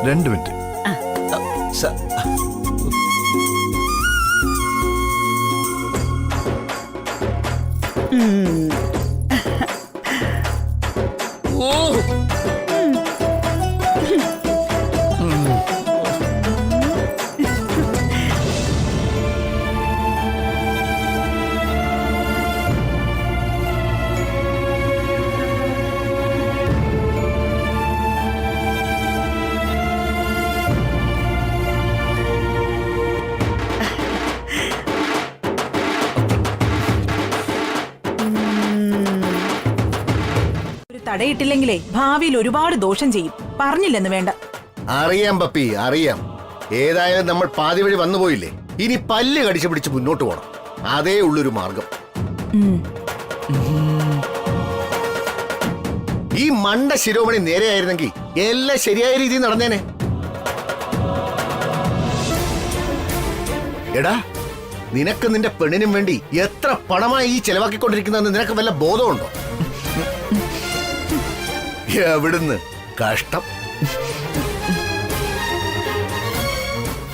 2 minute. തടയിട്ടില്ലെങ്കിലേ ഭാവിയിൽ ഒരുപാട് ദോഷം ചെയ്യും. പറഞ്ഞില്ലെന്ന് വേണ്ട. അറിയാം പപ്പി, അറിയാം. ഏതായാലും നമ്മൾ പാതി വഴി വന്നു പോയില്ലേ. ഇനി പല്ല് കടിച്ചു പിടിച്ച് മുന്നോട്ട് പോണം. അതേ ഉള്ളൊരു മാർഗം. ഈ മണ്ട ശിരോമണി നേരെയായിരുന്നെങ്കിൽ എല്ലാം ശരിയായ രീതിയിൽ നടന്നേനെ. എടാ, നിനക്ക് നിന്റെ പെണ്ണിനും വേണ്ടി എത്ര പണമായി ഈ ചെലവാക്കിക്കൊണ്ടിരിക്കുന്നതെന്ന് നിനക്ക് വല്ല ബോധമുണ്ടോ? എവിടുന്ന് കഷ്ടം.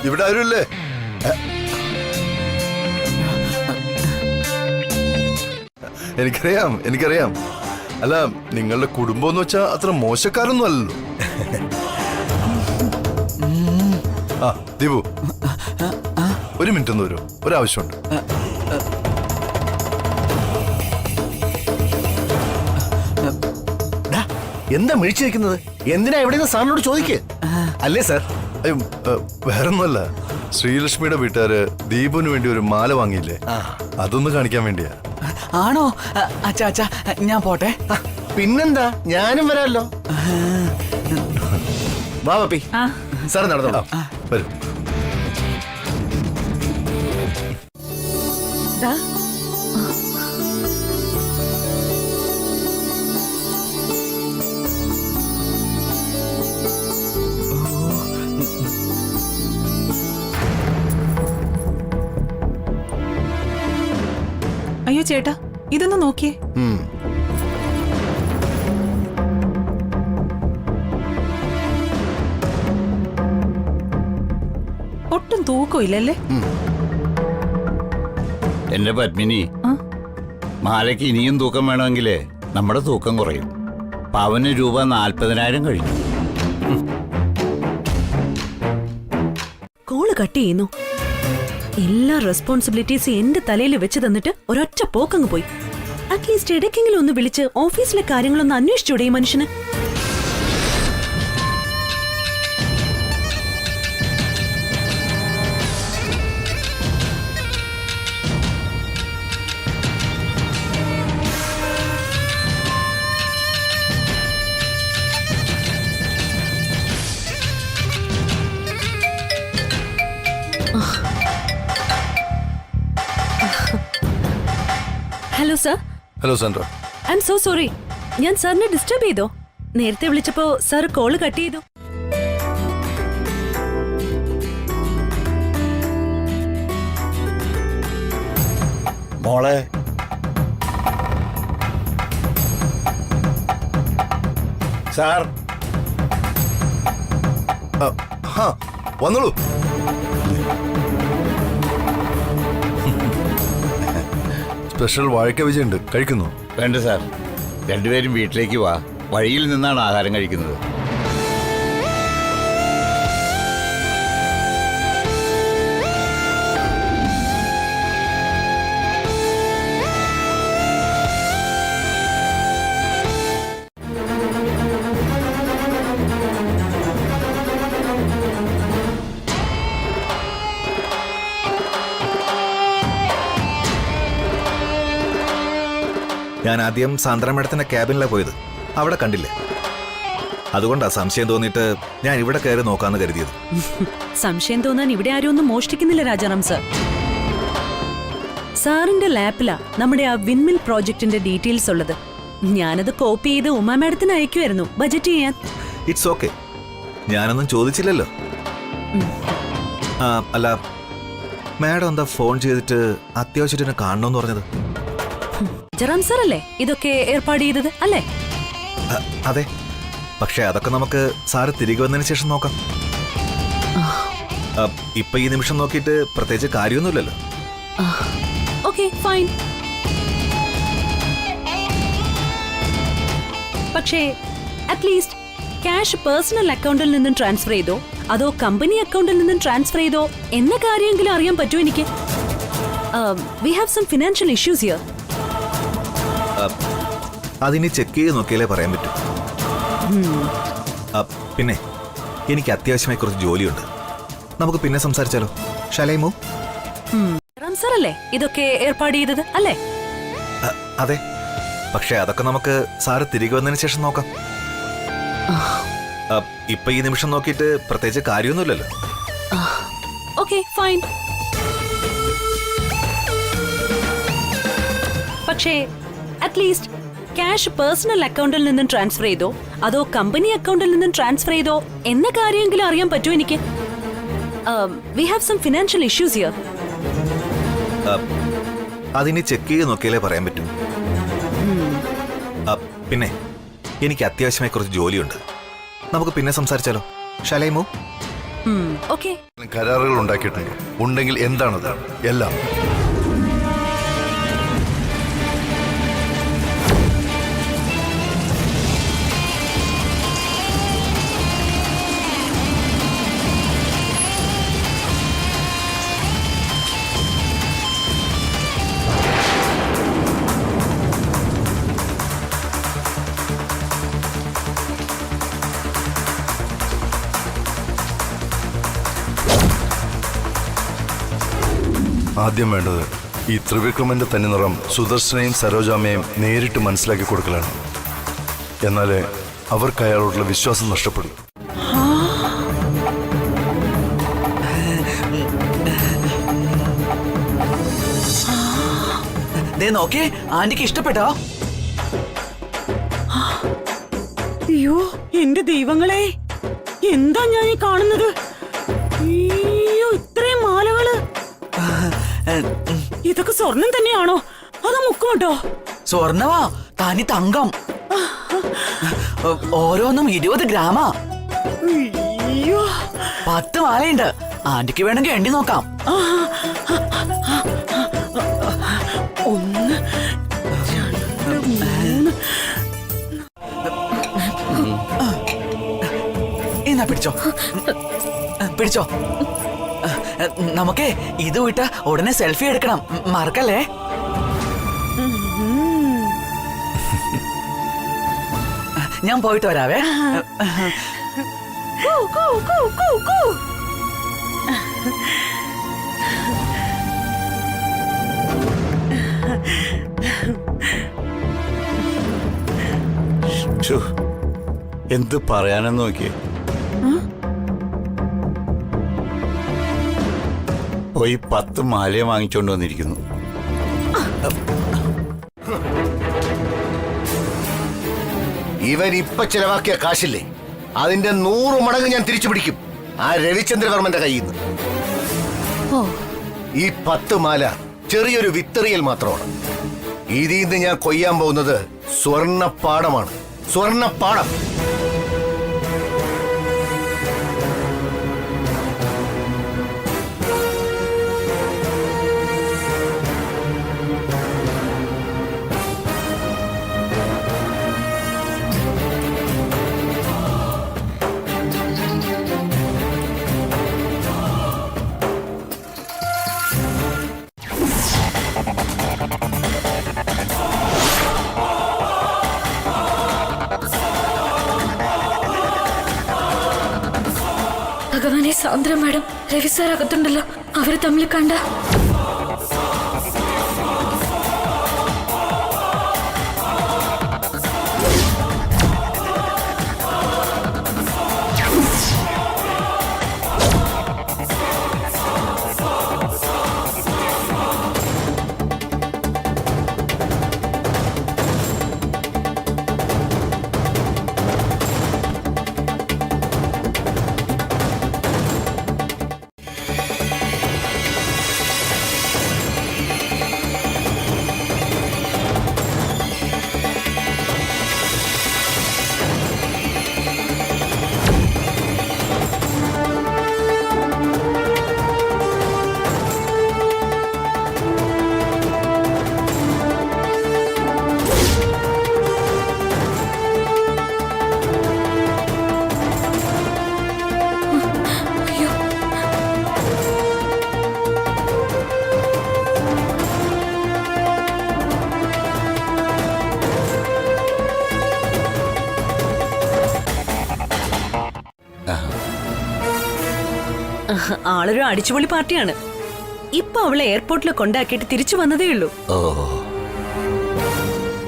ഇവിടെ ആരുമില്ലേ? എനിക്കറിയാം. അല്ല, നിങ്ങളുടെ കുടുംബം എന്ന് വെച്ചാ അത്ര മോശക്കാരൊന്നും അല്ലല്ലോ. ആ ദീപു, 1 മിനിറ്റ് ഒന്ന് വരൂ, ഒരാവശ്യമുണ്ട്. എന്താ മിഴിച്ചു വെക്കുന്നത്? എന്തിനാ എവിടെയെന്ന് സാറിനോട് ചോദിക്ക്. അല്ലേ സാർ? വേറൊന്നുമല്ല, ശ്രീലക്ഷ്മിയുടെ വീട്ടുകാര് ദീപുവിന് വേണ്ടി ഒരു മാല വാങ്ങിയില്ലേ, അതൊന്ന് കാണിക്കാൻ വേണ്ടിയാ. ആണോ? അച്ഛാ ഞാൻ പോട്ടെ. പിന്നെന്താ, ഞാനും വരാമല്ലോ. വാ പപ്പി, സാർ നടന്നോളാം. വരും. അയ്യോ ചേട്ടാ, ഇതൊന്ന് നോക്കിയേ. ഒട്ടും തൂക്കമില്ലല്ലേ? എന്റെ പത്മിനി, മാലയ്ക്ക് ഇനിയും തൂക്കം വേണമെങ്കിലേ നമ്മുടെ തൂക്കം കുറയും. പവന് രൂപ 40,000 കഴിഞ്ഞു. കോള് കട്ട് ചെയ്യുന്നു. എല്ലാ റെസ്പോൺസിബിലിറ്റീസ് എന്റെ തലയിൽ വെച്ച് തന്നിട്ട് ഒരൊറ്റ പോക്കങ്ങ് പോയി. അറ്റ്ലീസ്റ്റ് ഇടയ്ക്കെങ്കിലും ഒന്ന് വിളിച്ച് ഓഫീസിലെ കാര്യങ്ങളൊന്ന് അന്വേഷിച്ചൂടെ ഈ മനുഷ്യന്? Hello sir. Hello Sandra. I M so sorry. ഞാൻ സാറിനെ ഡിസ്റ്റർബ് ചെയ്തോ? നേരത്തെ വിളിച്ചപ്പോ സാർ കോള് കട്ട് ചെയ്തു. മോളെ, സാർ വന്നോളൂ. സ്പെഷ്യൽ വാഴക്ക വിജയുണ്ട്, കഴിക്കുന്നു? വേണ്ട സാർ, രണ്ടുപേരും വീട്ടിലേക്ക് വാ. വഴിയിൽ നിന്നാണ് ആഹാരം കഴിക്കുന്നത്. ഞാൻ ആദ്യം സാന്ദ്ര മേഡത്തിന്റെ ക്യാബിനിലാണ് പോയത്. അവിടെ കണ്ടില്ലേ, അതുകൊണ്ടാ സംശയം തോന്നിയിട്ട് ഞാൻ ഇവിടെ കയറി നോക്കാന്ന് കരുതിയത്. സംശയം തോന്നാൻ ഇവിടെ ആരും ഒന്നും മോഷ്ടിക്കുന്നില്ല രാജാറാം സർ. സാറിന്റെ ലാപ്പിലാ നമ്മുടെ ആ വിൻമിൽ പ്രോജക്ടിന്റെ ഡീറ്റെയിൽസ് ഉള്ളത്. ഞാനത് കോപ്പി ചെയ്ത് ഉമാ മാഡത്തിന് അയക്കുമായിരുന്നു ബജറ്റ് ചെയ്യാൻ. ഇറ്റ്സ് ഓക്കെ, ഞാനൊന്നും ചോദിച്ചില്ലല്ലോ. അല്ല, മാഡം എന്താ ഫോൺ ചെയ്തിട്ട് അത്യാവശ്യത്തിന് കാണണമെന്ന് പറഞ്ഞത്? ജറാം സർ അല്ലേ ഇതൊക്കെ ഏർപ്പാട് ചെയ്തത് അല്ലേ? അതെ, പക്ഷെ അതൊക്കെ നമുക്ക് സാറ് തിരികെ വന്നതിന് ശേഷം നോക്കാം. ഇപ്പൊ ഈ നിമിഷം നോക്കിയിട്ട് പ്രത്യേകിച്ച് കാര്യമൊന്നുമില്ലല്ലോ. Okay fine. പക്ഷേ അറ്റ്ലീസ്റ്റ് ക്യാഷ് പേഴ്സണൽ അക്കൗണ്ടിൽ നിന്നും ട്രാൻസ്ഫർ ചെയ്തോ അതോ കമ്പനി അക്കൗണ്ടിൽ നിന്നും ട്രാൻസ്ഫർ ചെയ്തോ എന്ന കാര്യമെങ്കിലും അറിയാൻ പറ്റുമോ എനിക്ക്? We have some financial issues here. അതിനി ചെക്ക് ചെയ്ത് നോക്കിയാലേ പറയാൻ പറ്റൂ. പിന്നെ എനിക്ക് അത്യാവശ്യമായി കുറച്ച് ജോലിയുണ്ട്. നമുക്ക് പിന്നെ സംസാരിച്ചാലോ? ഷാലൈമോ? സർ അല്ലേ ഇതൊക്കെ ഏർപ്പാട് ചെയ്തത് അല്ലേ? അതെ, പക്ഷെ അതൊക്കെ നമുക്ക് സാറ് തിരികെ വന്നതിന് ശേഷം നോക്കാം. ഇപ്പൊ ഈ നിമിഷം നോക്കിയിട്ട് പ്രത്യേകിച്ച് കാര്യമൊന്നുമില്ലല്ലോ. Okay fine. പക്ഷേ അറ്റ്ലീസ്റ്റ് ക്യാഷ് പേഴ്സണൽ അക്കൗണ്ടിൽ നിന്നും ട്രാൻസ്ഫർ ചെയ്തോ അതോ കമ്പനി അക്കൗണ്ടിൽ നിന്നും ട്രാൻസ്ഫർ ചെയ്തോ എന്ന കാര്യമെങ്കിലും അറിയാൻ പറ്റുമോ എനിക്ക്? We have some financial issues here. അതിനി ചെക്ക് ചെയ്ത് നോക്കിയാലേ പറയാൻ പറ്റൂ. പിന്നെ എനിക്ക് അത്യാവശ്യമായി കുറച്ച് ജോലിയുണ്ട്. നമുക്ക് പിന്നെ സംസാരിച്ചാലോ? ഷാലൈമോ? ഓക്കെ. കരാറുകൾ ഉണ്ടാക്കിയിട്ടുണ്ടോ? ഉണ്ടെങ്കിൽ എന്താണത്? എല്ലാം ആദ്യം വേണ്ടത് ഈ ത്രിവിക്രമന്റെ തനിനിറം സുദർശനയും സരോജാമ്മയും നേരിട്ട് മനസ്സിലാക്കി കൊടുക്കലാണ്. എന്നാലേ അവർക്ക് അയാളോടുള്ള വിശ്വാസം നഷ്ടപ്പെടും. നോക്കേ, ആന്റിക്ക് ഇഷ്ടപ്പെട്ടോ? അയ്യോ എന്റെ ദൈവങ്ങളെ, എന്താ ഞാൻ ഈ കാണുന്നത്? അയ്യോ ഇത്രയും മാലകള്! ഇതൊക്കെ സ്വർണം തന്നെയാണോ അതോ മുക്കുമുട്ടോ? സ്വർണവാ, തനി തങ്കം. ഓരോന്നും 20 ഗ്രാമാ. അയ്യോ 10 മാലയുണ്ട്. ആന്റിക്ക് വേണമെങ്കിൽ എണ്ണി നോക്കാം. 1 2 3. എന്നാ പിടിച്ചോ, പിടിച്ചോ. നമുക്ക് ഇത് വിട്ട ഉടനെ സെൽഫി എടുക്കണം, മറക്കല്ലേ? ഞാൻ പോയിട്ട് വരാവേ. എന്ത് പറയാനെന്ന് നോക്കിയേ. പോയി 10 മാലയെ വാങ്ങിച്ചോണ്ട് വന്നിരിക്കുന്നു. ഇവൻ ഇപ്പൊ ചെലവാക്കിയ കാശില്ലേ, അതിന്റെ 100 മടങ്ങ് ഞാൻ തിരിച്ചു പിടിക്കും ആ രവിചന്ദ്രവർമ്മന്റെ കയ്യിൽ നിന്ന്. ഈ 10 മാല ചെറിയൊരു വിത്തെറിയൽ മാത്രമാണ്. ഇതിൽ നിന്ന് ഞാൻ കൊയ്യാൻ പോകുന്നത് സ്വർണ്ണപ്പാടമാണ്. സ്വർണ്ണപ്പാടം. ഭഗവാനെ, സാന്ദ്ര മാഡം, രവി സാർ അകത്തുണ്ടല്ലോ. അവര് തമ്മിൽ കണ്ട ആളൊരു അടിച്ചുപൊളി പാർട്ടിയാണ്. ഇപ്പൊ അവളെ എയർപോർട്ടിൽ കൊണ്ടാക്കിയിട്ട് തിരിച്ചു വന്നതേ ഉള്ളൂ. ഓ,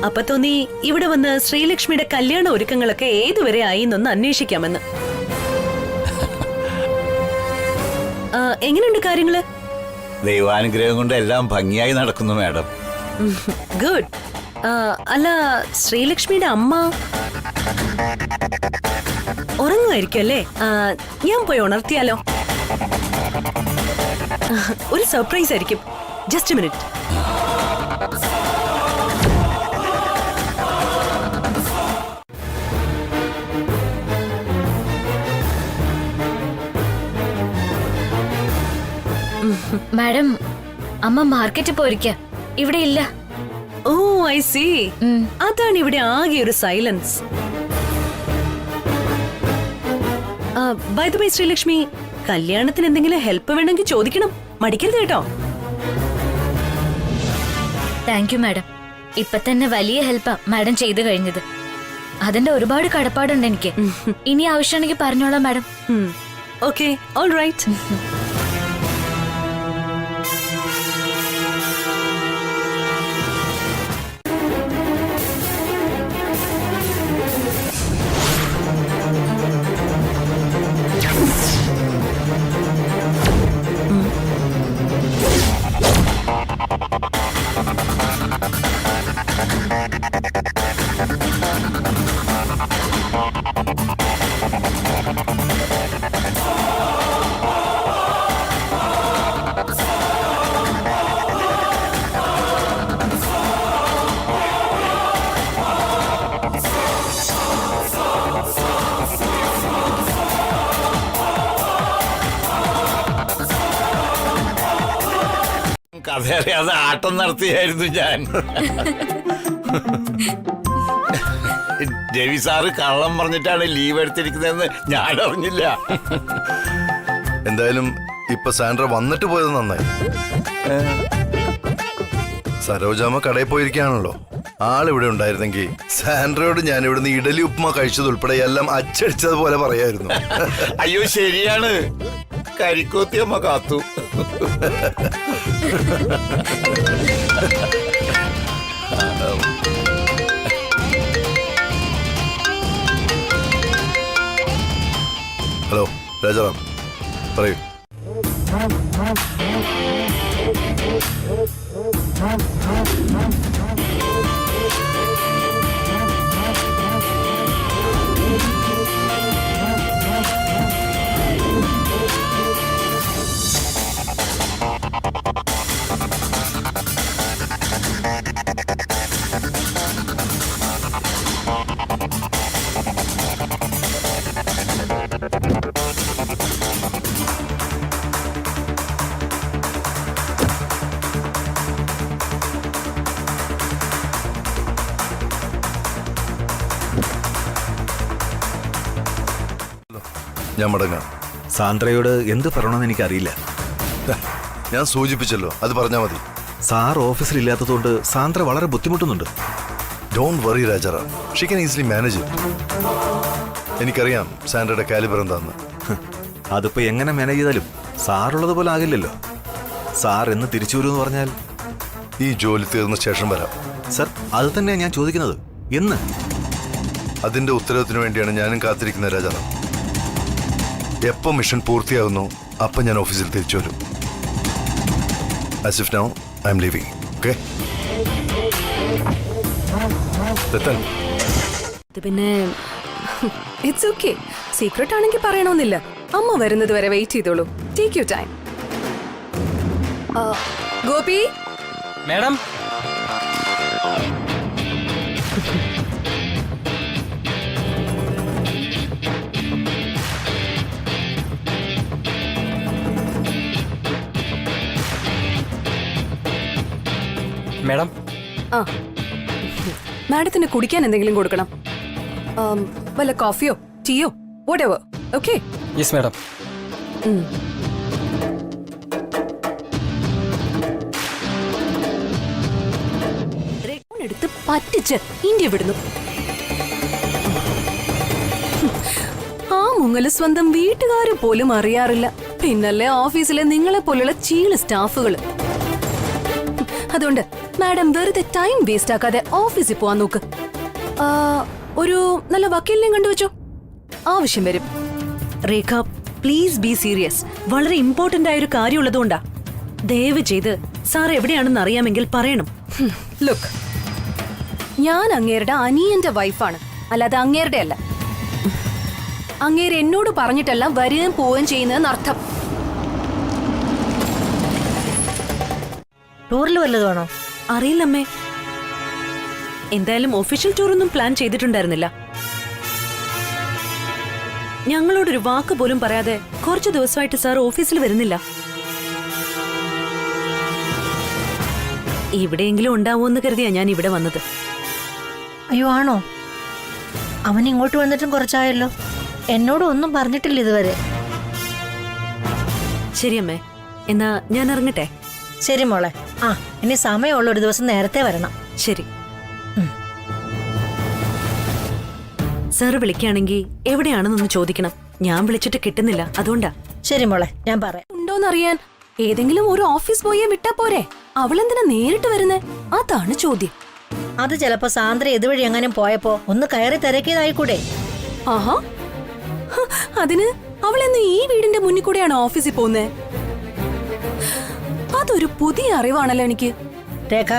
അപ്പൊ തോന്നി ഇവിടെ വന്ന് ശ്രീലക്ഷ്മിയുടെ കല്യാണ ഒരുക്കങ്ങളൊക്കെ ഏതുവരെ ആയി എന്നൊന്ന് അന്വേഷിക്കാമെന്ന്. എങ്ങനെയുണ്ട് കാര്യങ്ങള്? ദൈവാനുഗ്രഹം കൊണ്ട് എല്ലാം ഭംഗിയായി നടക്കുന്നു മാഡം. ഗുഡ്. അല്ല, ശ്രീലക്ഷ്മിയുടെ അമ്മ ഉറങ്ങുമായിരിക്കും അല്ലേ? ഞാൻ പോയി ഉണർത്തിയാലോ? ഒരു സർപ്രൈസ് ആയിരിക്കും. Just minute. മാഡം, അമ്മ മാർക്കറ്റിൽ പോയിരിക്ക, ഇവിടെ ഇല്ല. Oh, I see. അതാണ് ഇവിടെ ആകെ ഒരു silence. By the way Sreelakshmi, കല്യാണത്തിന് എന്തെങ്കിലും ഹെൽപ്പ് വേണമെങ്കിൽ ചോദിക്കണം, മടിക്കരുത് കേട്ടോ. Thank you madam. ഇപ്പൊ തന്നെ വലിയ ഹെൽപ്പാ മാഡം ചെയ്തു കഴിഞ്ഞത്. അതിന്റെ ഒരുപാട് കടപ്പാടുണ്ട് എനിക്ക്. ഇനി ആവശ്യമാണെങ്കിൽ പറഞ്ഞോളാം മാഡം. Okay, all right. കഥയറിയാതെ ആട്ടം നടത്തിയായിരുന്നു ഞാൻ. രവി സാറ് കള്ളം പറഞ്ഞിട്ടാണ് ലീവ് എടുത്തിരിക്കുന്നതെന്ന് ഞാൻ അറിഞ്ഞില്ല. എന്തായാലും ഇപ്പൊ സാൻഡ്ര വന്നിട്ട് പോയത് നന്നായി. സരോജാമ്മ കടയിൽ പോയിരിക്കുകയാണല്ലോ. ആളിവിടെ ഉണ്ടായിരുന്നെങ്കിൽ സാൻഡ്രയോട് ഞാൻ ഇവിടുന്ന് ഇഡലി ഉപ്പുമ കഴിച്ചതുൾപ്പെടെ എല്ലാം അച്ചടിച്ചതുപോലെ പറയായിരുന്നു. അയ്യോ ശരിയാണ്, കരിക്കോത്തിയമ്മ കാത്തു. ഹലോ രാജാറാം, പറയൂ. ഞാൻ മടങ്ങാം. സാന്ദ്രയോട് എന്ത് പറയണമെന്ന് എനിക്കറിയില്ല. ഞാൻ സൂചിപ്പിച്ചല്ലോ, അത് പറഞ്ഞാൽ മതി. സാർ ഓഫീസിലില്ലാത്തതുകൊണ്ട് സാന്ദ്ര വളരെ ബുദ്ധിമുട്ടുന്നുണ്ട്. Don't worry Rajaram, she can easily manage it. എനിക്കറിയാം സാൻഡ്രയുടെ കാലിബർ എന്താന്ന്. അതിപ്പോ എങ്ങനെ മാനേജ് ചെയ്താലും സാറുള്ളത് പോലെ ആകില്ലല്ലോ. സാർ എന്ന് തിരിച്ചു വരുമെന്ന് പറഞ്ഞാൽ ഈ ജോലി തീർന്ന ശേഷം വരാം. സർ, അത് തന്നെയാണ് ഞാൻ ചോദിക്കുന്നത്. എന്ന്? അതിന്റെ ഉത്തരവത്തിന് വേണ്ടിയാണ് ഞാനും കാത്തിരിക്കുന്നത് രാജാറാം. എപ്പോ മിഷൻ പൂർത്തിയാകുന്നു അപ്പം ഞാൻ ഓഫീസിൽ തിരിച്ചു വരും. As if now I'm leaving. Okay? Ratan, പിന്നെ ഇറ്റ്സ് ഓക്കെ. സീക്രട്ട് ആണെങ്കിൽ പറയണമെന്നില്ല. അമ്മ വരുന്നത് വരെ വെയിറ്റ് ചെയ്തോളൂ. Take you time. Gopi madam, madam, മാഡത്തിന് കുടിക്കാൻ എന്തെങ്കിലും കൊടുക്കണം. വല്ല കോഫിയോ ടീയോ whatever. Okay? Yes madam. എടുത്ത് പറ്റിച്ച് ഇന്ത്യ വിടുന്നു. ആ മുങ്ങല് സ്വന്തം വീട്ടുകാര് പോലും അറിയാറില്ല, പിന്നല്ലേ ഓഫീസിലെ നിങ്ങളെ പോലുള്ള ചീള് സ്റ്റാഫുകള്. അതുകൊണ്ട് മാഡം വെറുതെ ടൈം വേസ്റ്റ് ആക്കാതെ ഓഫീസിൽ പോവാൻ നോക്ക്. ഒരു നല്ല വക്കീലിനെ കണ്ടുവച്ചോ, ആവശ്യം വരും. രേഖ പ്ലീസ് ബി സീരിയസ്. വളരെ ഇമ്പോർട്ടന്റ് ആയൊരു കാര്യമുള്ളതുകൊണ്ടാ. ദയവ് ചെയ്ത് സാർ എവിടെയാണെന്ന് അറിയാമെങ്കിൽ പറയണം. ലുക്ക്, ഞാൻ അങ്ങേരുടെ അനിയന്റെ വൈഫാണ്, അല്ലാതെ അങ്ങേരുടെ അല്ല. അങ്ങേര് എന്നോട് പറഞ്ഞിട്ടല്ല വരികയും പോവുകയും ചെയ്യുന്നതെന്ന് അർത്ഥം. ടൂറിൽ വല്ലതുമാണോ? അറിയില്ലമ്മേ. എന്തായാലും ഒഫീഷ്യൽ ടൂർ ഒന്നും പ്ലാൻ ചെയ്തിട്ടുണ്ടായിരുന്നില്ല. ഞങ്ങളോടൊരു വാക്ക് പോലും പറയാതെ കുറച്ചു ദിവസമായിട്ട് സാർ ഓഫീസിൽ വരുന്നില്ല. ഇവിടെയെങ്കിലും ഉണ്ടാവുമെന്ന് കരുതിയാ ഞാൻ ഇവിടെ വന്നത്. അയ്യോ ആണോ? അവൻ ഇങ്ങോട്ട് വന്നിട്ടും കുറച്ചായല്ലോ. എന്നോട് ഒന്നും പറഞ്ഞിട്ടില്ല ഇതുവരെ. ശരിയമ്മേ, എന്നാ ഞാൻ ഇറങ്ങട്ടെ. ശരി മോളെ. ആ, ഇനി സമയമുള്ള ഒരു ദിവസം നേരത്തെ വരണം. ശരി. സാറ് വിളിക്കുകയാണെങ്കിൽ എവിടെയാണെന്നൊന്ന് ചോദിക്കണം. ഞാൻ വിളിച്ചിട്ട് കിട്ടുന്നില്ല, അതുകൊണ്ടാ. ശരി മോളെ, ഞാൻ പറയാം. ഉണ്ടോന്നറിയാൻ ഏതെങ്കിലും ഒരു ഓഫീസ് ബോയെ വിട്ടാ പോരെ? അവളെന്തിനാ നേരിട്ട് വരുന്നേ? അതാണ് ചോദ്യം. അത് ചിലപ്പോ സാന്ദ്ര ഇതുവഴി എങ്ങാനും പോയപ്പോ ഒന്ന് കയറി തിരക്കിയതായിക്കൂടെ? ആഹാ, അതിന് അവളെന്ന് ഈ വീടിന്റെ മുന്നിൽ കൂടെയാണ് ഓഫീസിൽ പോകുന്നേ? അതൊരു പുതിയ അറിവാണല്ലോ എനിക്ക്. രേഖ,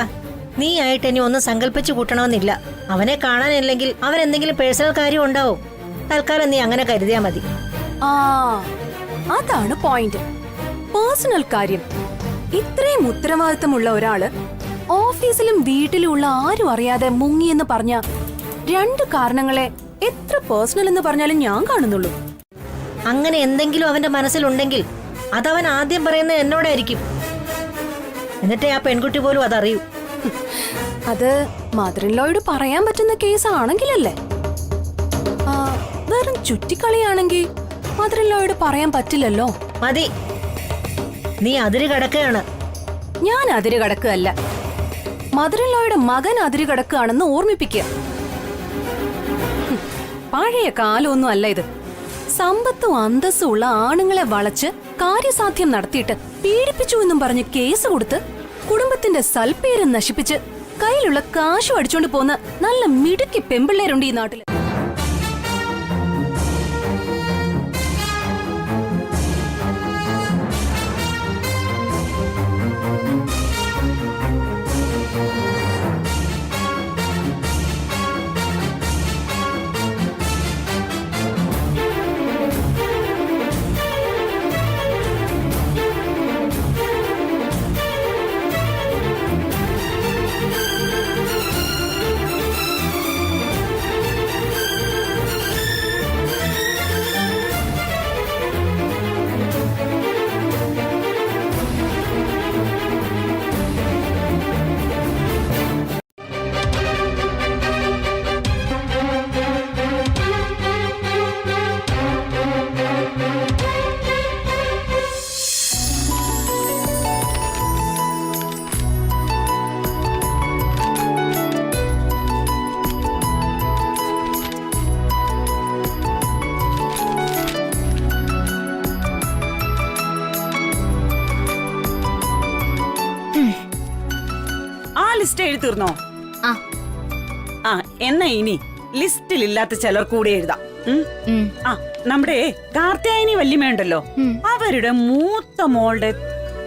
നീ ആയിട്ട് ഇനി ഒന്നും സങ്കല്പിച്ചു കൂട്ടണമെന്നില്ല. അവനെ കാണാനില്ലെങ്കിൽ അവരെന്തെങ്കിലും പേഴ്സണൽ കാര്യം ഉണ്ടാവും. തൽക്കാലം നീ അങ്ങനെ കരുതിയാ മതി. ആ, അതാണ് പോയിന്റ്. പേഴ്സണൽ കാര്യം. ഇത്രയും ഉത്തരവാദിത്തമുള്ള ഒരാള് ഓഫീസിലും വീട്ടിലുമുള്ള ആരും അറിയാതെ മുങ്ങിയെന്ന് പറഞ്ഞ രണ്ട് കാരണങ്ങളെ എത്ര പേഴ്സണൽ എന്ന് പറഞ്ഞാലും ഞാൻ കാണുന്നുള്ളൂ. അങ്ങനെ എന്തെങ്കിലും അവന്റെ മനസ്സിലുണ്ടെങ്കിൽ അതവൻ ആദ്യം പറയുന്നത് എന്നോടായിരിക്കും. എന്നിട്ടേ ആ പെൺകുട്ടി പോലും അതറിയൂ. അത് മദർ ഇൻ ലോയോട് പറയാൻ പറ്റുന്ന കേസ് ആണെങ്കിലല്ലേ. വെറും ചുറ്റിക്കളിയാണെങ്കിൽ മദർ ഇൻ ലോയോട് പറയാൻ പറ്റില്ലല്ലോ. മതി, നീ അതിര് കടക്കുകയാണ്. ഞാൻ അതിര് കടക്കുകയല്ല, മദർ ഇൻ ലോയുടെ മകൻ അതിര് കടക്കുകയാണെന്ന് ഓർമ്മിപ്പിക്കുക. പഴയ കാലമൊന്നും അല്ല ഇത്. സമ്പത്തും അന്തസ്സും ഉള്ള ആണുങ്ങളെ വളച്ച് കാര്യസാധ്യം നടത്തിയിട്ട് പീഡിപ്പിച്ചു എന്നും പറഞ്ഞ് കേസ് കൊടുത്ത് കുടുംബത്തിന്റെ സൽപ്പേര് നശിപ്പിച്ച് കയ്യിലുള്ള കാശും അടിച്ചോണ്ട് പോന്ന നല്ല മിടുക്കി പെമ്പിള്ളേരുണ്ട് ഈ നാട്ടില്. ലിസ്റ്റ് എഴുതി തീർന്നോ? ആ, എന്നാ ഇനി ലിസ്റ്റിലില്ലാത്ത ചിലർ കൂടെ എഴുതാം. ആ, നമ്മുടെ കാർത്യായനി വല്യമ്മയുണ്ടല്ലോ, അവരുടെ മൂത്ത മോളുടെ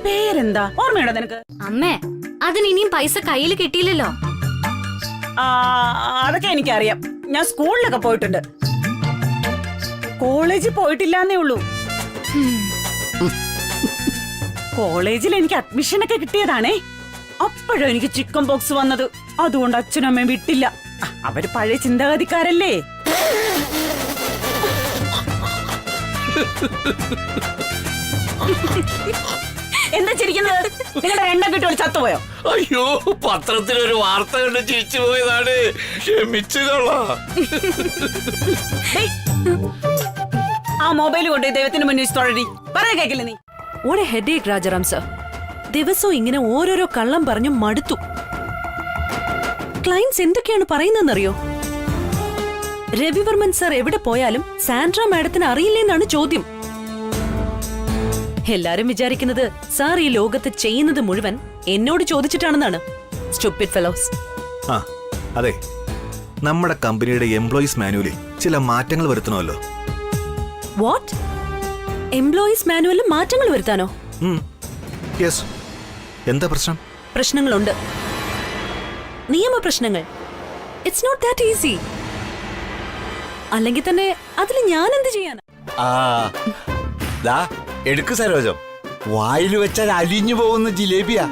പേരെന്താ ഓർമ്മയുണ്ടോ നിനക്ക്? അമ്മേ, അതിന് ഇനിയും പൈസ കയ്യിൽ കിട്ടിയില്ലല്ലോ. അതൊക്കെ എനിക്കറിയാം. ഞാൻ സ്കൂളിലൊക്കെ പോയിട്ടുണ്ട്, കോളേജിൽ പോയിട്ടില്ലാന്നേ ഉള്ളൂ. കോളേജിൽ എനിക്ക് അഡ്മിഷനൊക്കെ കിട്ടിയതാണേ. അപ്പോഴും എനിക്ക് ചിക്കൻ പോക്സ് വന്നത്. അതുകൊണ്ട് അച്ഛനും അമ്മയും വിട്ടില്ല. അവര് പഴയ ചിന്താഗതിക്കാരല്ലേ. എന്താ ചിരിക്കുന്നത്? നിങ്ങളുടെ രണ്ടാം കുട്ടികൾ ചത്തുപോയോ? അയ്യോ, പത്രത്തിലൊരു വാർത്ത കണ്ട് ചിരിച്ചു പോയതാണ്. ക്ഷമിച്ചുകൊള്ളാ. ആ മൊബൈൽ കൊണ്ട് ദൈവത്തിന് മുന്നിൽ തൊഴടി. പറയാൻ കേക്കില്ല നീ. What a headache, Rajaram sir. ദിവസവും ഇങ്ങനെ ഓരോരോ കള്ളം പറഞ്ഞു മടുത്തു. ക്ലയൻസ് എന്തൊക്കെയാണ് പറയുന്നതെന്നറിയോ? രവിവർമ്മൻ സർ എവിടെ പോയാലും സാൻഡ്ര മാഡത്തിന് അറിയില്ലെന്നാണ് ചോദ്യം. എല്ലാരും വിചാരിക്കുന്നത് സാർ ഈ ലോകത്ത് ചെയ്യുന്നത് മുഴുവൻ എന്നോട് ചോദിച്ചിട്ടാണെന്നാണ്. Stupid fellows. ആ അതെ, നമ്മുടെ കമ്പനിയുടെ എംപ്ലോയീസ് മാനുവലിൽ ചില മാറ്റങ്ങൾ വരുത്തണമല്ലോ. വാട്ട്? എംപ്ലോയീസ് മാനുവലിൽ മാറ്റങ്ങൾ വരുത്താനോ? യെസ്. എന്താ പ്രശ്നം? പ്രശ്നങ്ങളുണ്ട്, നിയമ പ്രശ്നങ്ങൾ. It's not that easy. അല്ലെങ്കിൽ തന്നെ അതിൽ ഞാൻ എന്ത് ചെയ്യാനാ? എടുക്ക് സരോജം, വായിൽ വെച്ചാൽ അലിഞ്ഞു പോകുന്ന ജിലേബിയാ.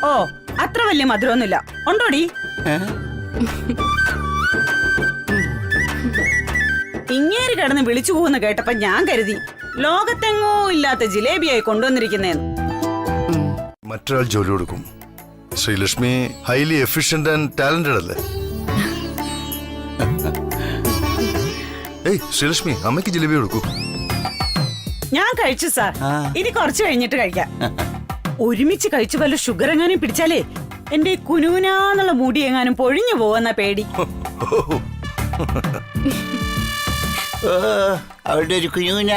ഓ, അത്ര വലിയ മധുരമൊന്നുമില്ല. ഉണ്ടോടി? ഇങ്ങേര് കിടന്ന് വിളിച്ചു പോകുന്ന കേട്ടപ്പോ ഞാൻ കരുതി ലോകത്തെങ്ങോ ഇല്ലാത്ത ജിലേബിയായി കൊണ്ടുവന്നിരിക്കുന്നേന്ന്. മറ്റൊരാൾ ജോലി കൊടുക്കും. Sreelakshmi highly efficient and talented അല്ലേ? ഏയ് ശ്രീലക്ഷ്മി, അമ്മയ്ക്ക് ജിലേബി കൊടുക്കൂ. ഞാൻ കഴിച്ചു സാർ, ഇനി കുറച്ച് കഴിഞ്ഞിട്ട് കഴിക്കാം. ഒരുമിച്ച് കഴിച്ചു വല്ല ഷുഗർ എങ്ങാനും പിടിച്ചാലേ എന്റെ കുനൂനാന്നുള്ള മുടി എങ്ങാനും പൊഴിഞ്ഞു പോവെന്ന പേടി. അവരുടെ ഒരു കുഞ്ഞുകുഞ്ഞ.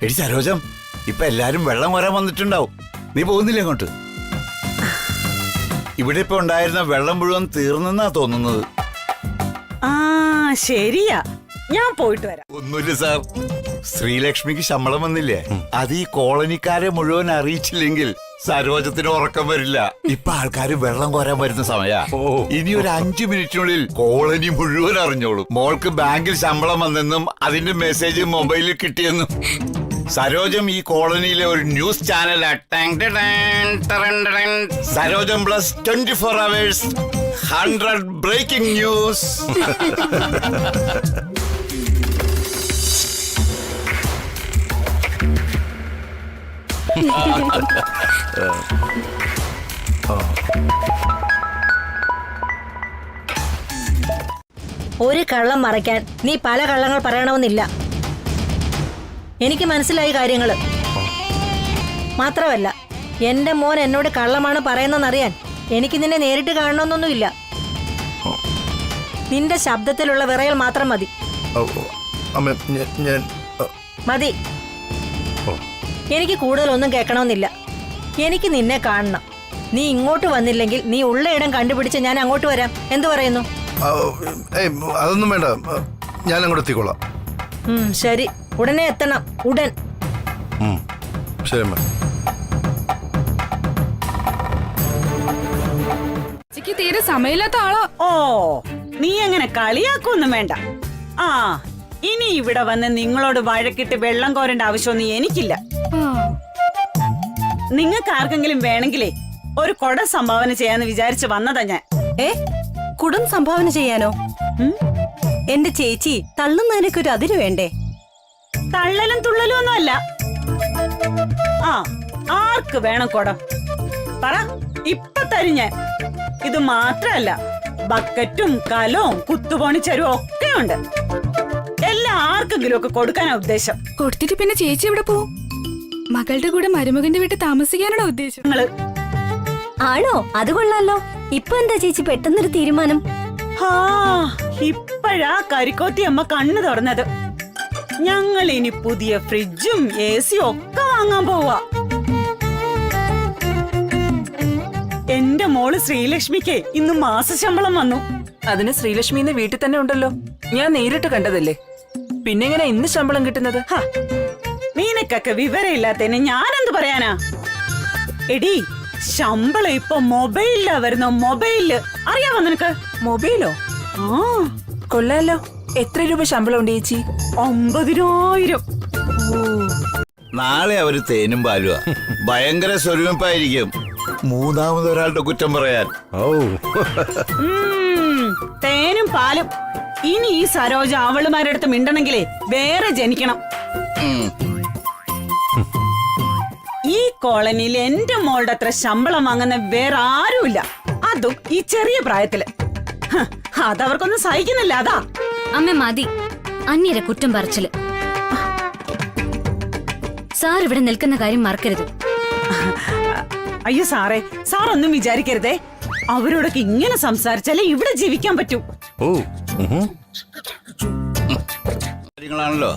എടി സരോജം, ഇപ്പൊ എല്ലാരും വെള്ളം വരാൻ വന്നിട്ടുണ്ടാവും. നീ പോകുന്നില്ല അങ്ങോട്ട്? ഇവിടെ ഇപ്പൊ ഉണ്ടായിരുന്ന വെള്ളം മുഴുവൻ തീർന്നെന്നാ തോന്നുന്നത്. ആ ശരിയാ, ഞാൻ പോയിട്ട് വരാം. ഒന്നുമില്ല സാർ, ശ്രീലക്ഷ്മിക്ക് ശമ്പളം വന്നില്ലേ? അത് ഈ കോളനിക്കാരെ മുഴുവൻ അറിയിച്ചില്ലെങ്കിൽ സരോജത്തിന് ഉറക്കം വരില്ല. ഇപ്പൊ ആൾക്കാര് വെള്ളം കോരാൻ വരുന്ന സമയാ. ഇനി ഒരു 5 മിനിറ്റിനുള്ളിൽ കോളനി മുഴുവൻ അറിഞ്ഞോളും മോൾക്ക് ബാങ്കിൽ ശമ്പളം വന്നെന്നും അതിന്റെ മെസ്സേജ് മൊബൈലിൽ കിട്ടിയെന്നും. സരോജം ഈ കോളനിയിലെ ഒരു ന്യൂസ് ചാനലാ. സരോജം പ്ലസ് 24 hours 100 ബ്രേക്കിംഗ് ന്യൂസ്. ഒരു കള്ളം മറയ്ക്കാൻ നീ പല കള്ളങ്ങൾ പറയണമെന്നില്ല. എനിക്ക് മനസ്സിലായി കാര്യങ്ങള്. മാത്രമല്ല, എന്റെ മോൻ എന്നോട് കള്ളമാണ് പറയുന്നതെന്നറിയാൻ എനിക്ക് നിന്നെ നേരിട്ട് കാണണമെന്നൊന്നുമില്ല. നിന്റെ ശബ്ദത്തിലുള്ള വിറയൽ മാത്രം മതി. മതി. എനിക്ക് കൂടുതലൊന്നും കേൾക്കണമെന്നില്ല. എനിക്ക് നിന്നെ കാണണം. നീ ഇങ്ങോട്ട് വന്നില്ലെങ്കിൽ നീ ഉള്ള ഇടം കണ്ടുപിടിച്ച് ഞാൻ അങ്ങോട്ട് വരാം. എന്തു പറയുന്നു? അതൊന്നും വേണ്ട, ഞാൻ അങ്ങോട്ട് എത്തിക്കോളാം. ശരി, ഉടനെ എത്തണം. ഉടൻ. ശരി. തീരെ സമയമില്ലാത്ത ആളോ? ഓ, നീ അങ്ങനെ കളിയാക്കൊന്നും വേണ്ട. ആ, ഇനി ഇവിടെ വന്ന് നിങ്ങളോട് വഴക്കിട്ട് വെള്ളം കോരേണ്ട ആവശ്യമൊന്നും എനിക്കില്ല. നിങ്ങൾക്ക് ആർക്കെങ്കിലും വേണമെങ്കിലേ ഒരു കുട സംഭാവന ചെയ്യാന്ന് വിചാരിച്ച് വന്നതാ ഞാൻ. കുടം സംഭാവന ചെയ്യാനോ? എന്റെ ചേച്ചി, തള്ളുന്നതിനൊക്കെ ഒരു അതിര് വേണ്ടേ? തള്ളലും തുള്ളലും ഒന്നും അല്ല. ആ, ആർക്ക് വേണം കുടം? പറ, ഇപ്പൊ തരും ഞാൻ. ഇത് മാത്രല്ല, ബക്കറ്റും കലവും കുത്തുപോണിച്ചരും ഒക്കെ ഉണ്ട്. എല്ലാം ആർക്കെങ്കിലും ഒക്കെ കൊടുക്കാനാ ഉദ്ദേശം. കൊടുത്തിട്ട് പിന്നെ ചേച്ചി എവിടെ പോവും? മകളുടെ കൂടെ മരുമകന്റെ വീട്ടിൽ താമസിക്കാനാണോ ഉദ്ദേശം? ആണോ? അത് കൊള്ളാലോ. ഇപ്പൊ എന്താ ചേച്ചി പെട്ടെന്നൊരു തീരുമാനം? ഇപ്പോഴാ കരിക്കോത്തി അമ്മ കണ്ണു തുറന്നത്. ഞങ്ങൾ ഇനി പുതിയ ഫ്രിഡ്ജും AC ഒക്കെ വാങ്ങാൻ പോവാ. എന്റെ മോള് ശ്രീലക്ഷ്മിക്ക് ഇന്ന് മാസശമ്പളം വന്നു. അതിന് ശ്രീലക്ഷ്മി ഇന്ന് വീട്ടിൽ തന്നെ ഉണ്ടല്ലോ. ഞാൻ നേരിട്ട് കണ്ടതല്ലേ. പിന്നെ എങ്ങനെ ഇന്ന് ശമ്പളം കിട്ടുന്നത്? നിനക്കൊക്കെ വിവരമില്ലാത്തതിന് ഞാനെന്ത് പറയാനാ? എടി, ശമ്പളം ഇപ്പൊ മൊബൈലിലാ വരുന്ന. മൊബൈലില് അറിയാമോ നിനക്ക്? മൊബൈലോ? കൊള്ളാലോ. എത്ര രൂപ ശമ്പളം ഉണ്ട് ചേച്ചി? 50,000. നാളെ അവര് തേനും പാലുവാ. ഭയങ്കര സ്വരൂപായിരിക്കും. മൂന്നാമതൊരാളുടെ കുറ്റം പറയാൻ. തേനും പാലും. ഇനി ഈ സരോജ അവളുമാരുടെ അടുത്ത് മിണ്ടണെങ്കിലേ വേറെ ജനിക്കണം. ഈ കോളനിയിൽ എന്റെ മോളുടെ അത്ര ശമ്പളം വാങ്ങുന്ന വേറെ ആരുമില്ല, അതും ഈ ചെറിയ പ്രായത്തില്. ഹ്, അതവർക്കൊന്നും സഹിക്കുന്നില്ല. അതാ അമ്മ മതി അന്യരെ കുറ്റം പറച്ചില്. സാർ ഇവിടെ നിൽക്കുന്ന കാര്യം മറക്കരുത്. അയ്യോ സാറേ, സാറൊന്നും വിചാരിക്കരുതേ. അവരോടൊക്കെ ഇങ്ങനെ സംസാരിച്ചാലേ ഇവിടെ ജീവിക്കാൻ പറ്റൂ. ഓ കാര്യങ്ങളാണല്ലോ.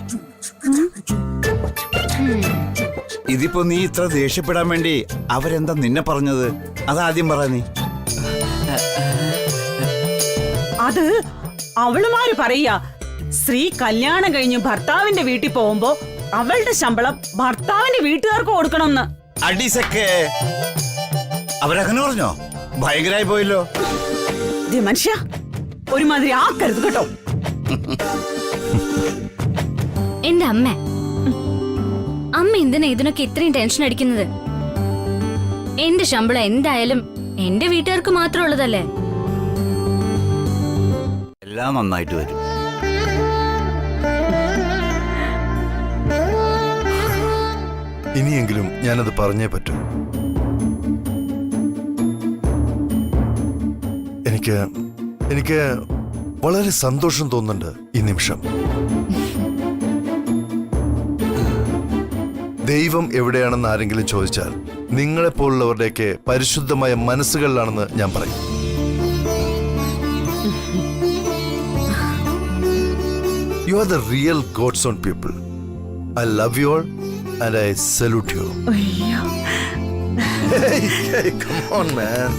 ഇതിപ്പോ നീ ഇത്ര ദേഷ്യപ്പെടാൻ വേണ്ടി അവരെന്താ നിന്നെ പറഞ്ഞത്? അതാദ്യം പറ നീ. അത് അവളുമാര് പറയാ, സ്ത്രീ കല്യാണം കഴിഞ്ഞ് ഭർത്താവിന്റെ വീട്ടിൽ പോകുമ്പോ അവളുടെ ശമ്പളം ഭർത്താവിന്റെ വീട്ടുകാർക്ക് കൊടുക്കണമെന്ന്. അടിസക്കെ അവരങ്ങനെ പറഞ്ഞോ? ഭയങ്കരായി പോയല്ലോ. മനുഷ്യ ഒരുമാതിരി ആക്കരുത് കേട്ടോ. എന്റെ അമ്മ എന്തിനാ ഇതിനൊക്കെ ഇത്രയും ടെൻഷൻ അടിക്കുന്നത്? എന്റെ ശമ്പളം എന്തായാലും എന്റെ വീട്ടുകാർക്ക് മാത്രം ഉള്ളതല്ലേ. എല്ലാം നന്നായിട്ട് വരും. ഇനിയെങ്കിലും ഞാനത് പറഞ്ഞേ പറ്റൂ. എനിക്ക് വളരെ സന്തോഷം തോന്നുന്നുണ്ട് ഈ നിമിഷം. ദൈവം എവിടെയാണെന്ന് ആരെങ്കിലും ചോദിച്ചാൽ നിങ്ങളെപ്പോലുള്ളവരുടെയൊക്കെ പരിശുദ്ധമായ മനസ്സുകളിലാണെന്ന് ഞാൻ പറയും. You are the real God's own people. I love you all and I salute you. Hey, come on, man.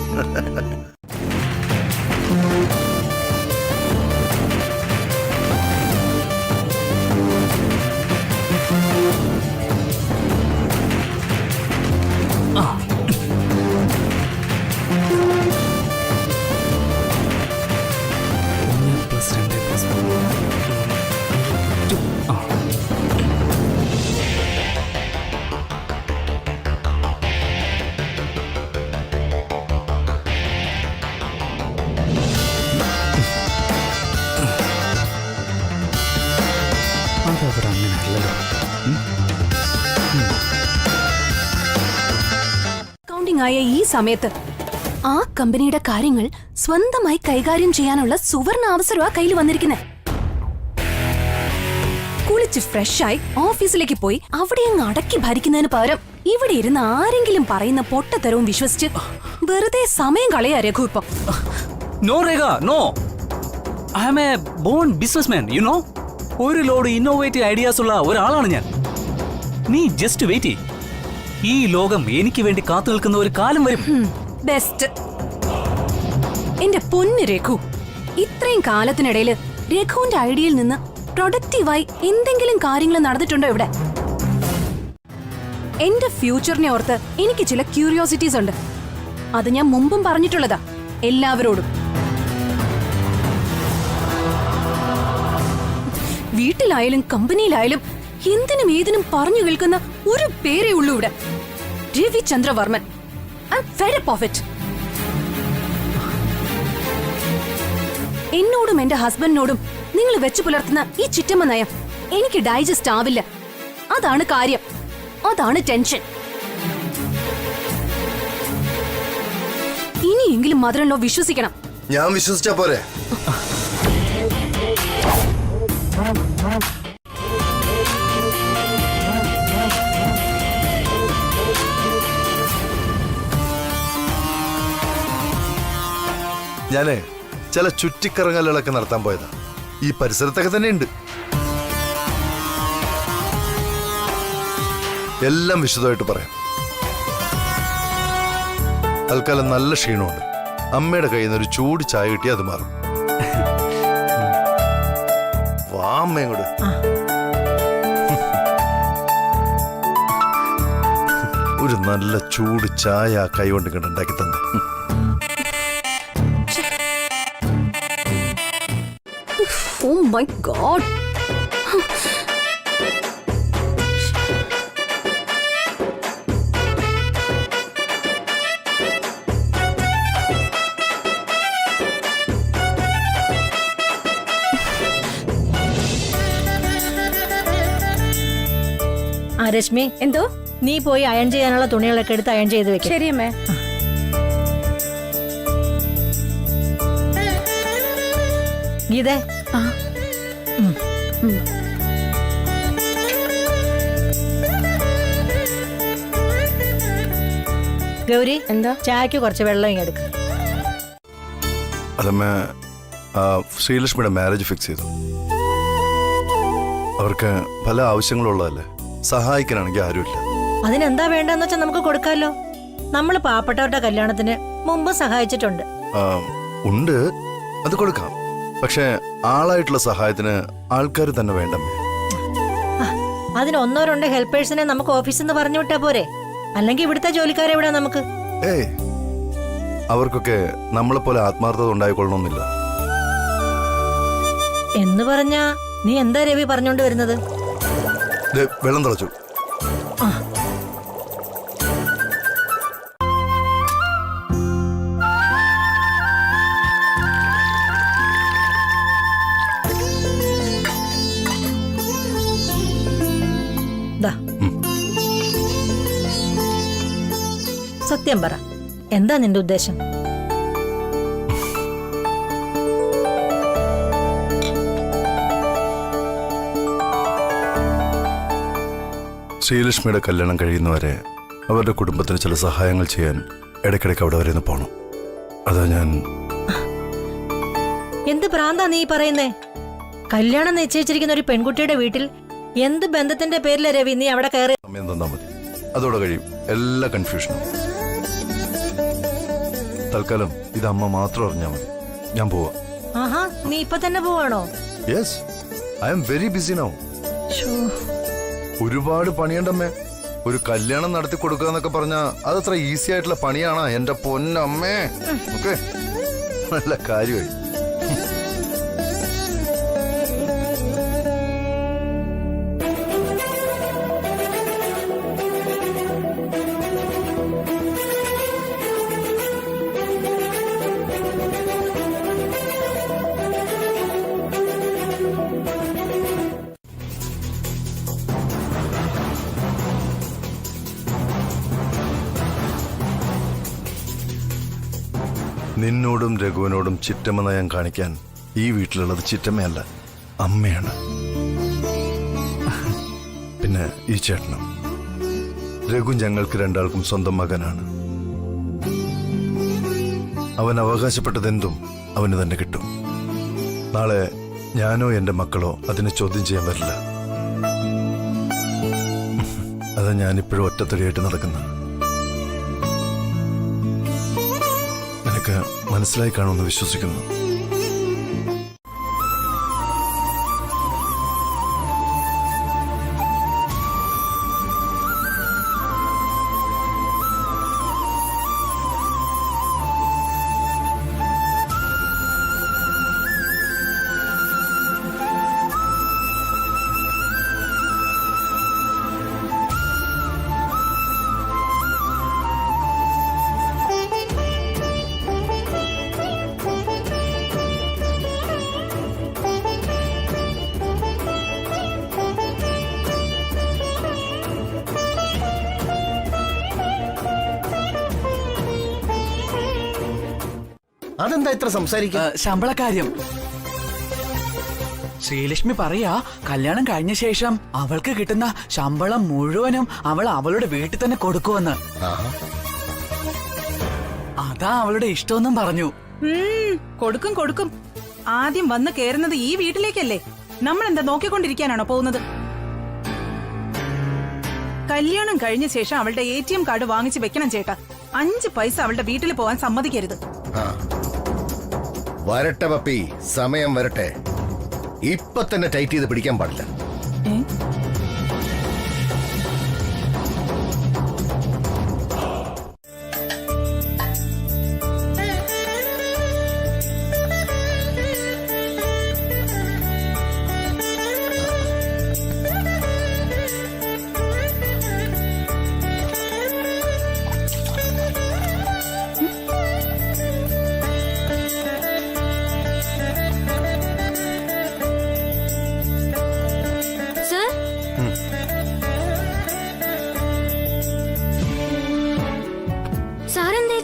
Accounting ആയ ഈ സമയത്ത് ആ കമ്പനിയുടെ കാര്യങ്ങൾ സ്വന്തമായി കൈകാര്യം ചെയ്യാനുള്ള സുവർണ അവസരമാ കയ്യിൽ വന്നിരിക്കുന്നത്. കുളിച്ച് ഫ്രഷായി ഓഫീസിലേക്ക് പോയി അവിടെ അങ്ങ് അടക്കി ഭരിക്കുന്നതിന് പകരം ഇവിടെ ഇരുന്ന് ആരെങ്കിലും പറയുന്ന പൊട്ടത്തരവും വിശ്വസിച്ച് വെറുതെ സമയം കളയാ രഘു. ഇപ്പം no Rekha, no. I am a born businessman, you know. ഒരു ലോഡ് ഇന്നോവേറ്റീവ് ഐഡിയാസ് ഉള്ള ഒരാളാണ് ഞാൻ. നീ ജസ്റ്റ് വെയിറ്റ് ചെയ്യ്. ഈ ലോകം എനിക്ക് വേണ്ടി കാത്തു നിൽക്കുന്ന ഒരു കാലം വരും. ബെസ്റ്റ്. എന്റെ പൊന്ന് രഘു, ഇത്രയും കാലത്തിനിടയില് രഘുവിന്റെ ഐഡിയയിൽ നിന്ന് പ്രൊഡക്റ്റീവായി എന്തെങ്കിലും കാര്യങ്ങൾ നടന്നിട്ടുണ്ടോ ഇവിടെ? എന്റെ ഫ്യൂച്ചറിനെ ഓർത്ത് എനിക്ക് ചില ക്യൂരിയോസിറ്റീസ് ഉണ്ട്. അത് ഞാൻ മുമ്പും പറഞ്ഞിട്ടുള്ളതാ എല്ലാവരോടും. വീട്ടിലായാലും കമ്പനിയിലായാലും എന്തിനും ഏതിനും പറഞ്ഞു കേൾക്കുന്ന ഒരു പേരേ ഉള്ളൂ ഇവിടെ, Ravichandravarman. I am fed up of it. എന്നോടും എന്റെ ഹസ്ബൻഡിനോടും നിങ്ങൾ വെച്ചു പുലർത്തുന്ന ഈ ചിറ്റമ്മ നയം എനിക്ക് ഡൈജസ്റ്റ് ആവില്ല. അതാണ് കാര്യം, അതാണ് ടെൻഷൻ. ഇനിയെങ്കിലും മദറിനോ വിശ്വസിക്കണം. ഞാൻ വിശ്വസിച്ചാ പോരെ? ഞാനേ ചില ചുറ്റിക്കറങ്ങലുകളൊക്കെ നടത്താൻ പോയതാ. ഈ പരിസരത്തൊക്കെ തന്നെ ഉണ്ട്. എല്ലാം വിശദമായിട്ട് പറയാം. തൽക്കാലം നല്ല ക്ഷീണമുണ്ട്. അമ്മയുടെ കയ്യിൽ നിന്ന് ഒരു ചൂട് ചായ കിട്ടി അത് മാറും. വാ അമ്മയും കൂടെ. ഒരു നല്ല ചൂട് ചായ കൈ കൊണ്ട് ഇങ്ങോട്ട് ഉണ്ടാക്കി തന്നെ. Oh my God. രശ്മി, എന്തോ നീ പോയി അയൺ ചെയ്യാനുള്ള തുണികളൊക്കെ എടുത്ത് അയൺ ചെയ്ത് വെക്കും. ശരി അമ്മേ. ഗീതേ, ഗൗരി, എന്താ? ചായക്ക് കുറച്ച് വെള്ളം ഇങ്ങെടുക്കും. അതമ്മ, ശ്രീലക്ഷ്മിയുടെ മാരേജ് ഫിക്സ് ചെയ്തു. അവർക്ക് പല ആവശ്യങ്ങളുള്ളതല്ലേ, സഹായിക്കാനാണെങ്കിൽ ആരുമില്ല. അതിനെന്താ വേണ്ടെന്ന് വെച്ചാൽ നമുക്ക് കൊടുക്കാമല്ലോ. നമ്മൾ പാവപ്പെട്ടവരുടെ കല്യാണത്തിന് മുമ്പ് സഹായിച്ചിട്ടുണ്ട്. ഉണ്ട്, അത് കൊടുക്കാം. പക്ഷെ ആളായിട്ടുള്ള സഹായത്തിന് ആൾക്കാർ തന്നെ വേണ്ടമ്മേ. അതിന് ഒന്നോ രണ്ടോ ഹെൽപ്പേഴ്സിനെ നമുക്ക് ഓഫീസിൽ നിന്ന് പറഞ്ഞു വിട്ടാ പോരെ? അല്ലെങ്കിൽ ഇവിടുത്തെ ജോലിക്കാരെ എവിടെ നമുക്ക്? ഏയ്, അവർക്കൊക്കെ നമ്മളെ പോലെ ആത്മാർത്ഥത ഉണ്ടായിക്കൊള്ളണമെന്നില്ല. എന്ന് പറഞ്ഞാ നീ എന്താ രവി പറഞ്ഞോണ്ട് വരുന്നത്? വെള്ളം തിളച്ചു. സത്യം പറ, എന്താ നിന്റെ ഉദ്ദേശം? ശ്രീലക്ഷ്മിയുടെ കല്യാണം കഴിയുന്നവരെ അവരുടെ കുടുംബത്തിന് ചില സഹായങ്ങൾ ചെയ്യാൻ ഇടയ്ക്കിടയ്ക്ക് അവിടെ വരെ ഒന്ന് പോണം. അതാ ഞാൻ. എന്ത് ഭ്രാന്താ നീ പറയുന്നേ? കല്യാണം നിശ്ചയിച്ചിരിക്കുന്ന ഒരു പെൺകുട്ടിയുടെ വീട്ടിൽ എന്ത് ബന്ധത്തിന്റെ പേരില രവി നീ അവിടെ കയറി? സമയം തന്നാ മതി, അതോടെ കഴിയും എല്ലാ കൺഫ്യൂഷനും. തൽക്കാലം ഇത് അമ്മ മാത്രം അറിഞ്ഞാ മതി. ഞാൻ പോവാ. ആഹാ, നീ ഇപ്പൊ തന്നെ പോവാണോ? Yes, I am very busy now. ഒരുപാട് പണിയുണ്ടമ്മേ. ഒരു കല്യാണം നടത്തി കൊടുക്കുക എന്നൊക്കെ പറഞ്ഞാ അതത്ര ഈസി ആയിട്ടുള്ള പണിയാണോ എന്റെ പൊന്നമ്മേ? ഓക്കെ, നല്ല കാര്യമായി. നിന്നോടും രഘുവിനോടും ചിറ്റമ്മ നയം കാണിക്കാൻ ഈ വീട്ടിലുള്ളത് ചിറ്റമ്മയല്ല, അമ്മയാണ്. പിന്നെ ഈ ചേട്ടനും. രഘു ഞങ്ങൾക്ക് രണ്ടാൾക്കും സ്വന്തം മകനാണ്. അവൻ അവകാശപ്പെട്ടതെന്തും അവന് തന്നെ കിട്ടും. നാളെ ഞാനോ എന്റെ മക്കളോ അതിനെ ചോദ്യം ചെയ്യാൻ വരില്ല. അതാ ഞാനിപ്പോഴും ഒറ്റത്തടിയായിട്ട് നടക്കുന്നത്. മനസ്സിലായി കാണുമെന്ന് വിശ്വസിക്കുന്നു. അതെന്താ ഇത്ര സംസാരിക്കുക? ശമ്പളക്കാര്യം. ശ്രീലക്ഷ്മി പറയാ, കല്യാണം കഴിഞ്ഞ ശേഷം അവൾക്ക് കിട്ടുന്ന ശമ്പളം മുഴുവനും അവൾ അവളുടെ വീട്ടിൽ തന്നെ കൊടുക്കുമെന്ന്. അതാ അവളുടെ ഇഷ്ടമെന്നും പറഞ്ഞു. കൊടുക്കും കൊടുക്കും. ആദ്യം വന്ന് കേറുന്നത് ഈ വീട്ടിലേക്കല്ലേ? നമ്മൾ എന്താ നോക്കിക്കൊണ്ടിരിക്കാനാണോ പോകുന്നത്? കല്യാണം കഴിഞ്ഞ ശേഷം അവളുടെ ATM കാർഡ് വാങ്ങിച്ച് വെക്കണം ചേട്ടാ. 5 പൈസ അവളുടെ വീട്ടിൽ പോകാൻ സമ്മതിക്കരുത്. വരട്ടെ പപ്പി, സമയം വരട്ടെ. ഇപ്പൊ തന്നെ ടൈറ്റ് ചെയ്ത് പിടിക്കാൻ പാടില്ല.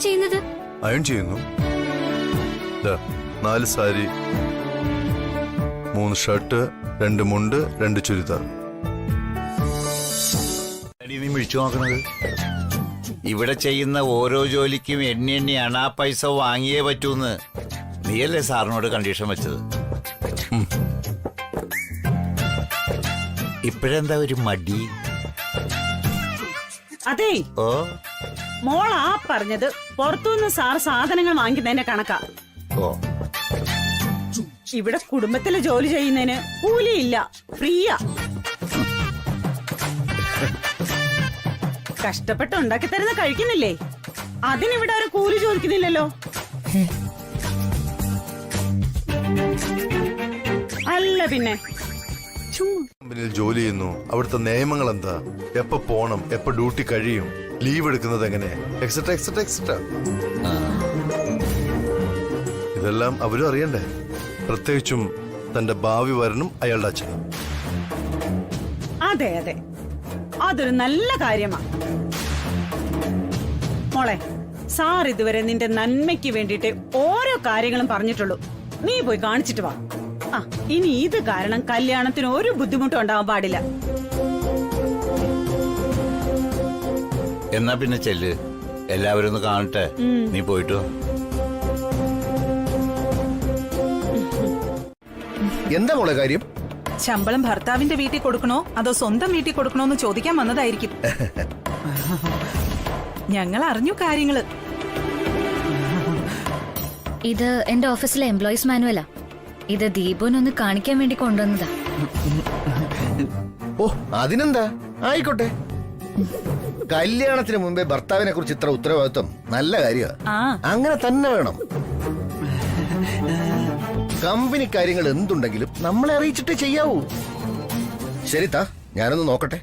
ചെയ്യുന്നത്? അയൺ ചെയ്യുന്നു. ദാ, 4 സാരി, 3 ഷർട്ട്, 2 മുണ്ട്, 2 ചുരിദാർ. നീ വിളിച്ചു നോക്കണത്? ഇവിടെ ചെയ്യുന്ന ഓരോ ജോലിക്കും എണ്ണിയാണ് ആ പൈസ വാങ്ങിയേ പറ്റൂന്ന് നീയല്ലേ സാറിനോട് കണ്ടീഷൻ വെച്ചത്? ഇപ്പോഴെന്താ ഒരു മടി? അതെ, ഓ, മോൾ ആ പറഞ്ഞത് പുറത്തുനിന്ന് സാർ സാധനങ്ങൾ വാങ്ങിക്കുന്നതിന്റെ കണക്കാ. ഓ, ഇവിടെ കുടുംബത്തിലെ ജോലി ചെയ്യുന്നതിന് കൂലിയില്ല, ഫ്രീയാ. കഷ്ടപ്പെട്ട് ഉണ്ടാക്കി തരുന്ന കഴിക്കുന്നില്ലേ, അതിനിവിടെ ഒരു കൂലി ചോദിക്കുന്നില്ലല്ലോ. അല്ല പിന്നെ കമ്പനിയിൽ ജോലി ചെയ്യുന്നു, അവിടുത്തെ നിയമങ്ങൾ എന്താ, എപ്പോ പോണം, എപ്പോ ഡ്യൂട്ടി കഴിയും, ലീവ് എടുക്കുന്നത് എങ്ങനെ, എക്സെട്രാ എക്സെട്രാ എക്സെട്രാ. ഇതെല്ലാം അവരും അറിയണ്ടേ, പ്രത്യേകിച്ചും തന്റെ ഭാവി വരനും അയാളുടെ അച്ഛനും. അതെ അതെ, അതൊരു നല്ല കാര്യമാ മോളെ. സാർ ഇതുവരെ നിന്റെ നന്മയ്ക്ക് വേണ്ടിയിട്ട് ഓരോ കാര്യങ്ങളും പറഞ്ഞിട്ടുള്ളൂ. നീ പോയി കാണിച്ചിട്ട് വാ. ആ, ഇനി ഇത് കാരണം കല്യാണത്തിന് ഒരു ബുദ്ധിമുട്ടും ഉണ്ടാവാൻ പാടില്ല. എന്നാ പിന്നെ ചെല്ല്, എല്ലാവരും ഒന്ന് കാണട്ടെ. നീ പോയിട്ടു. എന്താ മോളെ കാര്യം? ശമ്പളം ഭർത്താവിന്റെ വീട്ടിൽ കൊടുക്കണോ അതോ സ്വന്തം വീട്ടിൽ കൊടുക്കണോ എന്ന് ചോദിക്കാൻ വന്നതായിരിക്കും. ഞങ്ങൾ അറിഞ്ഞു കാര്യങ്ങള്. ഇത് എന്റെ ഓഫീസിലെ എംപ്ലോയീസ് മാനുവലാ. ഇത് ദീപുനൊന്ന് കാണിക്കാൻ വേണ്ടി കൊണ്ടുവന്നതാ. ഓ, അതിനെന്താ, ആയിക്കോട്ടെ. കല്യാണത്തിന് മുമ്പേ ഭർത്താവിനെ കുറിച്ച് ഇത്ര ഉത്തരവാദിത്വം നല്ല കാര്യമാണ്. അങ്ങനെ തന്നെ വേണം. കമ്പനി കാര്യങ്ങൾ എന്തുണ്ടെങ്കിലും നമ്മളെ അറിയിച്ചിട്ടേ ചെയ്യാവൂ. ശരി താ, ഞാനൊന്ന് നോക്കട്ടെ.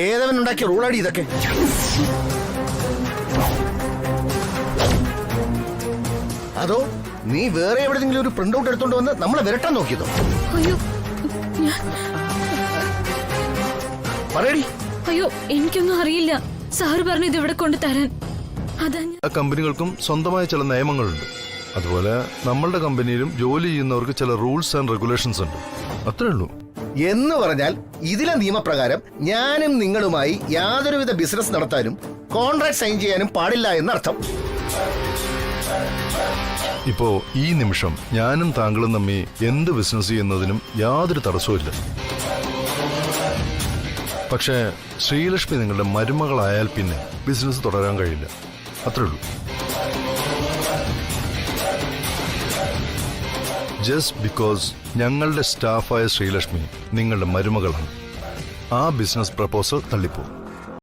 ഏതവൻ ഉണ്ടാക്കിയ റൂളാടി ഇതൊക്കെ? അതോ നീ വേറെ എവിടെയെങ്കിലും ഒരു പ്രിന്റ് ഔട്ട് എടുത്തോണ്ട് വന്ന് നമ്മളെ വിരട്ടാൻ നോക്കിയതോ? അയ്യോ, പറയടി. അയ്യോ, എനിക്കൊന്നും അറിയില്ല. സാറ് പറഞ്ഞു ഇത് ഇവിടെ കൊണ്ട് തരാൻ. ആ കമ്പനികൾക്കും സ്വന്തമായ ചില നിയമങ്ങളുണ്ട്. അതുപോലെ നമ്മളുടെ കമ്പനിയിലും ജോലി ചെയ്യുന്നവർക്ക് ചില റൂൾസ് ആൻഡ് റെഗുലേഷൻസ് ഉണ്ട്. അത്രേ ഉള്ളൂ. എന്ന് പറഞ്ഞാൽ ഇതിലെ നിയമപ്രകാരം ഞാനും നിങ്ങളുമായി യാതൊരുവിധ ബിസിനസ് നടത്താനും കോൺട്രാക്ട് സൈൻ ചെയ്യാനും പാടില്ല എന്നർത്ഥം. ഇപ്പോ ഈ നിമിഷം ഞാനും താങ്കളും തമ്മി എന്ത് ബിസിനസ് ചെയ്യുന്നതിനും യാതൊരു തടസ്സവുമില്ല. പക്ഷേ ശ്രീലക്ഷ്മി നിങ്ങളുടെ മരുമകളായാൽ പിന്നെ ബിസിനസ് തുടരാൻ കഴിയില്ല. അത്രേ ഉള്ളൂ. ജസ്റ്റ് ബിക്കോസ് ഞങ്ങളുടെ സ്റ്റാഫായ ശ്രീലക്ഷ്മി നിങ്ങളുടെ മരുമകളാണ്, ആ ബിസിനസ് പ്രപ്പോസൽ തള്ളിപ്പോകും.